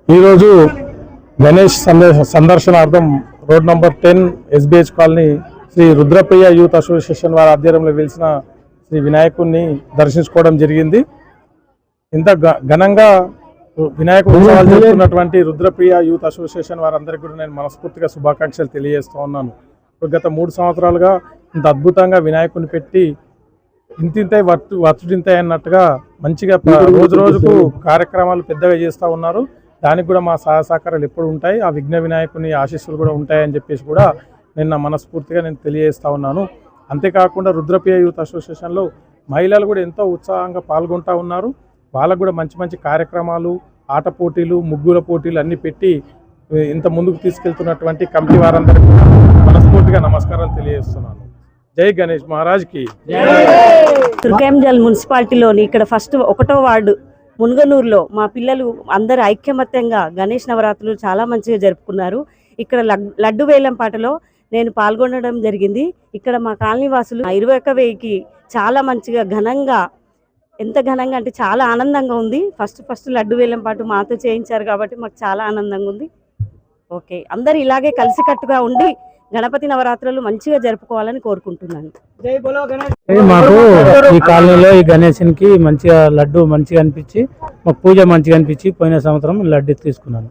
ఈరోజు గణేష్ సందర్శనార్థం road number 10 SBH colony Shri Rudrapriya youth association వారి ఆధ్వర్యంలో వెలిసిన శ్రీ వినాయకుడిని దర్శించుకోవడం జరిగింది. ఇంత ఘనంగా వినాయక ఉత్సవాలు జరుపుతున్నటువంటి రుద్రప్రియ యూత్ అసోసియేషన్ వారందరికీ కూడా నేను మనస్ఫూర్తిగా శుభాకాంక్షలు తెలియజేస్తూ ఉన్నాను. గత 3 సంవత్సరాలుగా ఇంత అద్భుతంగా వినాయకుడిని పెట్టి ఇంతింతై వత్తుడింతై అన్నట్టుగా మంచిగా రోజు రోజుకు కార్యక్రమాలు పెద్దగా చేస్తూ ఉన్నారు. దానికి కూడా మా సహకారాలు ఎప్పుడు ఉంటాయి, ఆ విఘ్న వినాయకుని ఆశీస్సులు కూడా ఉంటాయని చెప్పేసి కూడా నిన్న మనస్ఫూర్తిగా నేను తెలియజేస్తూ ఉన్నాను. అంతేకాకుండా రుద్రప్రియ యూత్ అసోసియేషన్లో మహిళలు కూడా ఎంతో ఉత్సాహంగా పాల్గొంటూ ఉన్నారు. వాళ్ళకు కూడా మంచి మంచి కార్యక్రమాలు, ఆట పోటీలు, ముగ్గుల పోటీలు అన్నీ పెట్టి ఇంత ముందుకు తీసుకెళ్తున్నటువంటి కమిటీ వారందరికీ మనస్ఫూర్తిగా నమస్కారాలు తెలియజేస్తున్నాను. జై గణేష్ మహారాజ్కి. తుర్కేంజల్ మున్సిపాలిటీలోని ఇక్కడ ఫస్ట్ 1వ వార్డు మున్గనూరులో మా పిల్లలు అందరూ ఐక్యమత్యంగా గణేష్ నవరాత్రులు చాలా మంచిగా జరుపుకున్నారు. ఇక్కడ లడ్డు వేలం పాటలో నేను పాల్గొనడం జరిగింది. ఇక్కడ మా కాలనీ వాసులు 21,000కి చాలా మంచిగా ఘనంగా, ఎంత ఘనంగా అంటే చాలా ఆనందంగా ఉంది. ఫస్ట్ లడ్డు వేలం పాటు మాతో చేయించారు కాబట్టి మాకు చాలా ఆనందంగా ఉంది. ఓకే, అందరు ఇలాగే కలిసికట్టుగా ఉండి గణపతి నవరాత్రులు మంచిగా జరుపుకోవాలని కోరుకుంటున్నాను. మాకు ఈ కాలనీలో ఈ గణేశునికి మంచిగా లడ్డు మంచిగా అనిపించి, మాకు పూజ మంచిగా అనిపించి పోయిన సంవత్సరం లడ్డు తీసుకున్నాను.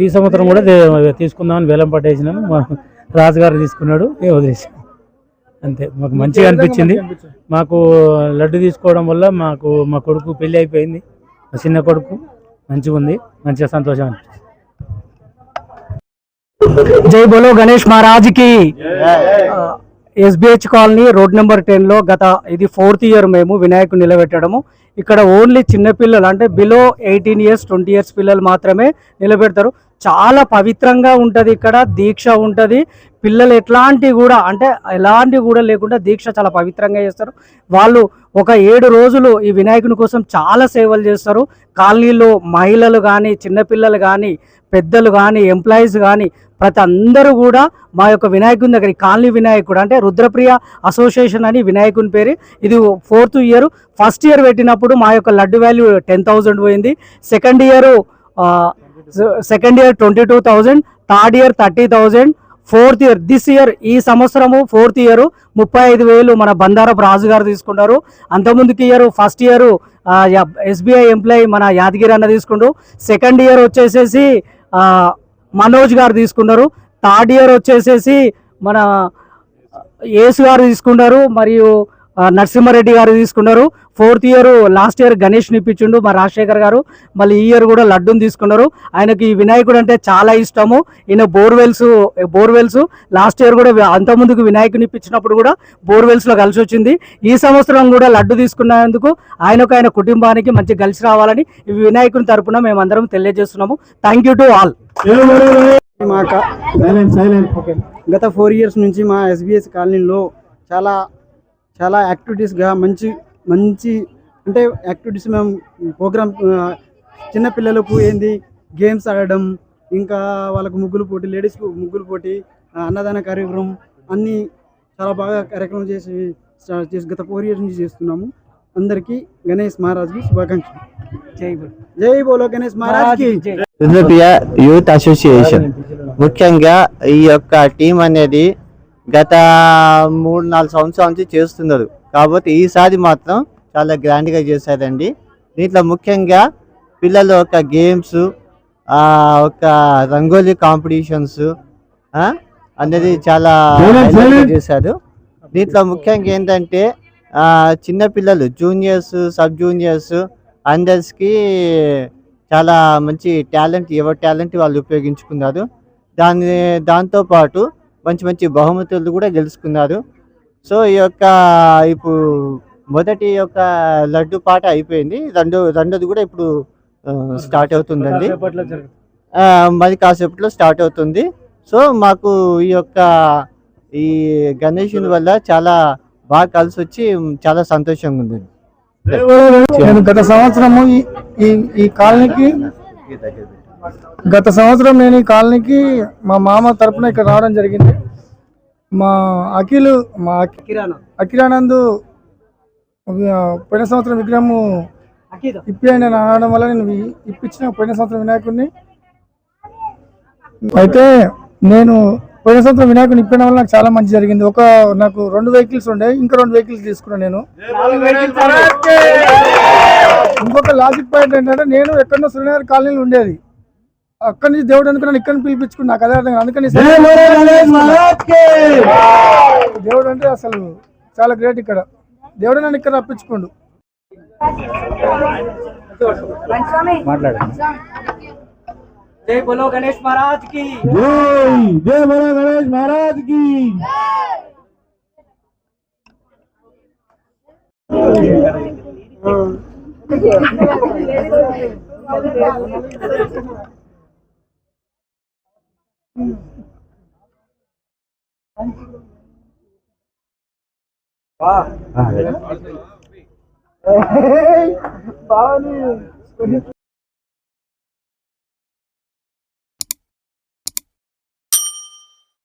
ఈ సంవత్సరం కూడా తీసుకుందామని వేలం పట్టేసినాను. మా రాజుగారు తీసుకున్నాడు, వదిలేసాను. అంతే, మాకు మంచిగా అనిపించింది. మాకు లడ్డు తీసుకోవడం వల్ల మాకు మా కొడుకు పెళ్ళి అయిపోయింది. మా చిన్న కొడుకు మంచిగా ఉంది, మంచిగా సంతోషం అనిపించింది. జై బోలో గణేష్ మహారాజ్ కి. ఎస్బిహెచ్ కాలనీ రోడ్ నెంబర్ 10లో ఇది 4th ఇయర్ మేము వినాయకుడు నిలబెట్టడము. ఇక్కడ ఓన్లీ చిన్నపిల్లలు అంటే బిలో 18 years 20 years పిల్లలు మాత్రమే నిలబెడతారు. చాలా పవిత్రంగా ఉంటుంది, ఇక్కడ దీక్ష ఉంటుంది. పిల్లలు ఎలాంటివి కూడా లేకుండా దీక్ష చాలా పవిత్రంగా చేస్తారు. వాళ్ళు ఒక 7 రోజులు ఈ వినాయకుని కోసం చాలా సేవలు చేస్తారు. కాలనీలో మహిళలు కానీ, చిన్నపిల్లలు కానీ, పెద్దలు కానీ, ఎంప్లాయీస్ కానీ ప్రతి అందరూ కూడా మా యొక్క వినాయకుని దగ్గర, కాలనీ వినాయకుడు అంటే రుద్రప్రియ అసోసియేషన్ అని వినాయకుని పేరు. ఇది 4th ఇయర్. ఫస్ట్ ఇయర్ పెట్టినప్పుడు మా యొక్క లడ్డు వాల్యూ 10,000 పోయింది. Second year 22,000, third year 30,000, 4th year this year ఈ సంవత్సరము 4th ఇయర్ 35,000 మన బందారపు రాజు గారు తీసుకున్నారు. అంతకుముందుకి year first year SBI employee మన యాదగిరి అన్న తీసుకుంటారు. సెకండ్ ఇయర్ వచ్చేసేసి మనోజ్ గారు తీసుకున్నారు. థర్డ్ ఇయర్ వచ్చేసేసి మన యేసు గారు తీసుకున్నారు, మరియు నరసింహారెడ్డి గారు తీసుకున్నారు. 4th year last year Ganesh ఇప్పించిండు మా రాజశేఖర్ గారు. మళ్ళీ ఈ ఇయర్ కూడా లడ్డూని తీసుకున్నారు. ఆయనకి ఈ వినాయకుడు అంటే చాలా ఇష్టము. ఈయన బోర్వెల్స్ లాస్ట్ ఇయర్ కూడా అంతకుముందుకు వినాయకుని ఇప్పించినప్పుడు కూడా బోర్వెల్స్లో కలిసి వచ్చింది. ఈ సంవత్సరం కూడా లడ్డు తీసుకున్నందుకు ఆయన కుటుంబానికి మంచి కలిసి రావాలని ఈ వినాయకుని తరపున మేమందరం తెలియజేస్తున్నాము. Thank you to all. గత 4 years నుంచి మా ఎస్బిఎస్ కాలనీలో చాలా యాక్టివిటీస్గా మంచి అంటే యాక్టివిటీస్ మేము ప్రోగ్రామ్ చిన్నపిల్లలకు గేమ్స్ ఆడడం, ఇంకా వాళ్ళకు ముగ్గులు పోటీ, లేడీస్కు ముగ్గులు పోటీ, అన్నదాన కార్యక్రమం అన్నీ చాలా బాగా కార్యక్రమం చేసి గత 4 years నుంచి చేస్తున్నాము. అందరికీ గణేష్ మహారాజ్కి శుభాకాంక్షలు. జై బోలో గణేష్ మహారాజ్కి. రుద్రప్రియ యూత్ అసోసియేషన్ ముఖ్యంగా ఈ యొక్క టీం అనేది గత 3-4 సంవత్సరాల నుంచి చేస్తున్నారు. కాబట్టి ఈసారి మాత్రం చాలా గ్రాండ్గా చేశారండి. దీంట్లో ముఖ్యంగా పిల్లల యొక్క గేమ్స్, ఒక రంగోలీ కాంపిటీషన్స్ అనేది చాలా చేశారు. దీంట్లో ముఖ్యంగా ఏంటంటే చిన్నపిల్లలు, జూనియర్స్, సబ్ జూనియర్స్ అందరికీ చాలా మంచి ఎవరి టాలెంట్ వాళ్ళు ఉపయోగించుకున్నారు. దాంతోపాటు మంచి బహుమతులు కూడా గెలుచుకున్నారు. సో ఈ యొక్క ఇప్పుడు మొదటి యొక్క లడ్డు పాట అయిపోయింది, రెండోది కూడా ఇప్పుడు స్టార్ట్ అవుతుందండి. మరి కాసేపట్లో స్టార్ట్ అవుతుంది. సో మాకు ఈ గణేశుని వల్ల చాలా బాగా కలిసి వచ్చి చాలా సంతోషంగా ఉంది. నేను గత సంవత్సరం నేను ఈ కాలనీకి మా మామ తరపున ఇక్కడ రావడం జరిగింది. మా అఖిలానంద్ పోయిన సంవత్సరం విగ్రహము ఇప్పియండి అని అనడం వల్ల నేను ఇప్పించిన పోయిన సంవత్సరం వినాయకుడిని అయితే నేను పోయిన సంవత్సరం వినాయకుని ఇప్పడం వల్ల నాకు చాలా మంచి జరిగింది. నాకు 2 వెహికల్స్ ఉండే, ఇంకా 2 వెహికల్స్ తీసుకున్నాను నేను. ఇంకొక లాజిక్ పాయింట్ ఏంటంటే, నేను ఎక్కడో శ్రీనగర్ కాలనీలో ఉండేది, అక్కడి నుంచి దేవుడు అనుకున్నాను ఇక్కడ పిలిపించుకుని నాకు అదే అర్థం. అందుకని దేవుడు అంటే అసలు చాలా గ్రేట్. ఇక్కడ దేవుడు నన్ను ఇక్కడ రప్పించుకోండు. జై బోలో గణేష్ మహారాజ్ కి జై బోలో గణేష్ మహారాజ్ కి. బాగా